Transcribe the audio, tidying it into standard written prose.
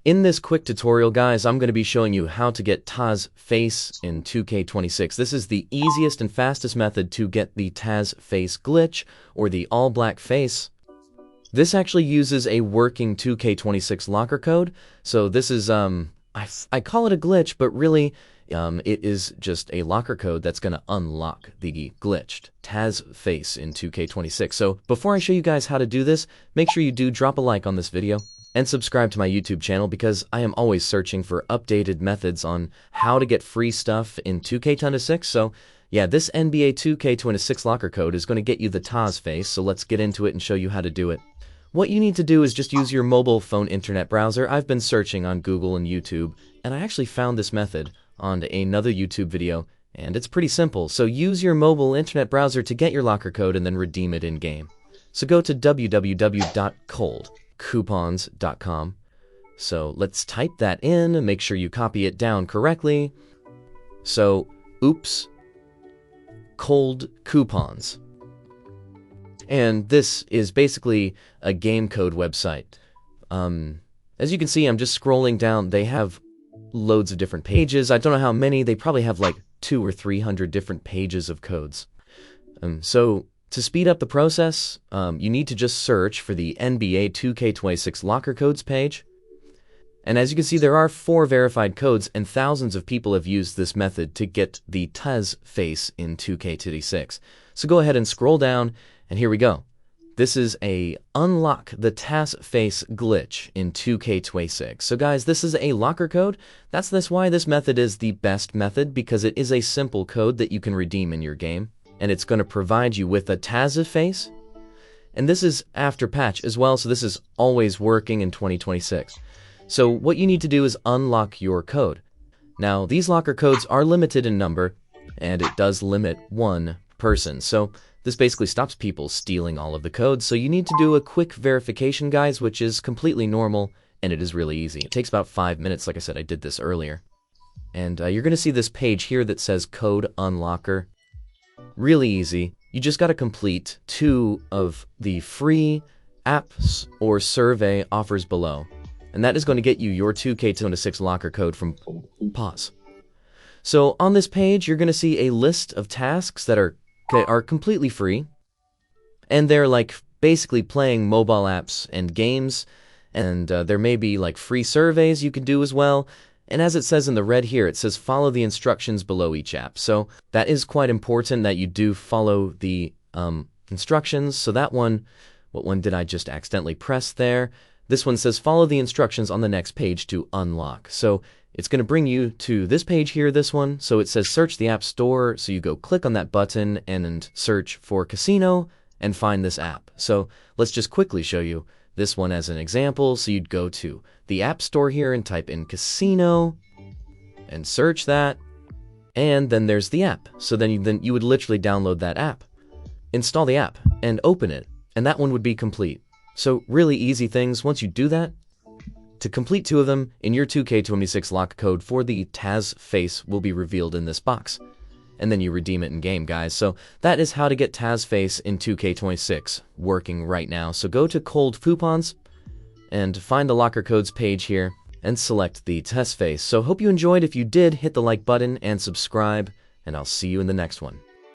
In this quick tutorial, guys, I'm going to be showing you how to get Taz Face in 2K26. This is the easiest and fastest method to get the Taz Face glitch, or the all-black face. This actually uses a working 2K26 locker code, so this is, I call it a glitch, but really, it is just a locker code that's going to unlock the glitched Taz Face in 2K26. So before I show you guys how to do this, make sure you do drop a like on this video and subscribe to my YouTube channel, because I am always searching for updated methods on how to get free stuff in 2K26. So yeah, this NBA 2K26 locker code is going to get you the Taz Face, so let's get into it and show you how to do it. What you need to do is just use your mobile phone internet browser. I've been searching on Google and YouTube, and I actually found this method on another YouTube video, and it's pretty simple. So use your mobile internet browser to get your locker code and then redeem it in-game. So go to www.coldcoupons.com. So let's type that in and make sure you copy it down correctly. So, oops, cold coupons. And this is basically a game code website. As you can see, I'm just scrolling down. They have loads of different pages. I don't know how many. They probably have like 200 or 300 different pages of codes. So to speed up the process, you need to just search for the NBA 2K26 locker codes page. And as you can see, there are 4 verified codes, and thousands of people have used this method to get the Taz Face in 2K26. So go ahead and scroll down, and here we go. This is a unlock the Taz Face glitch in 2K26. So guys, this is a locker code. That's why this method is the best method, because it is a simple code that you can redeem in your game. And it's going to provide you with a Taz Face. And this is after patch as well, so this is always working in 2026. So what you need to do is unlock your code. Now, these locker codes are limited in number, and it does limit 1 person. So this basically stops people stealing all of the codes. So you need to do a quick verification, guys, which is completely normal, and it is really easy. It takes about 5 minutes. Like I said, I did this earlier. And you're going to see this page here that says Code Unlocker. Really easy. You just got to complete 2 of the free apps or survey offers below. And that is going to get you your 2K26 locker code from Pause. So on this page, you're going to see a list of tasks that are completely free. And they're like basically playing mobile apps and games. And there may be like free surveys you can do as well. And as it says in the red here, it says follow the instructions below each app. So that is quite important that you do follow the instructions. So that one, what one did I just accidentally press there? This one says follow the instructions on the next page to unlock. So it's going to bring you to this page here, this one. So it says search the App Store. So you go click on that button and search for Casino and find this app. So let's just quickly show you this one as an example. So you'd go to the App Store here and type in Casino and search that. And then there's the app. So then you would literally download that app, install the app, and open it. And that one would be complete. So really easy things. Once you do that, to complete 2 of them in your 2K26 lock code for the Taz Face will be revealed in this box. And then you redeem it in game, guys. So that is how to get Taz Face in 2K26 working right now. So go to Cold Coupons and find the locker codes page here and select the Taz Face. So hope you enjoyed. If you did, hit the like button and subscribe, and I'll see you in the next one.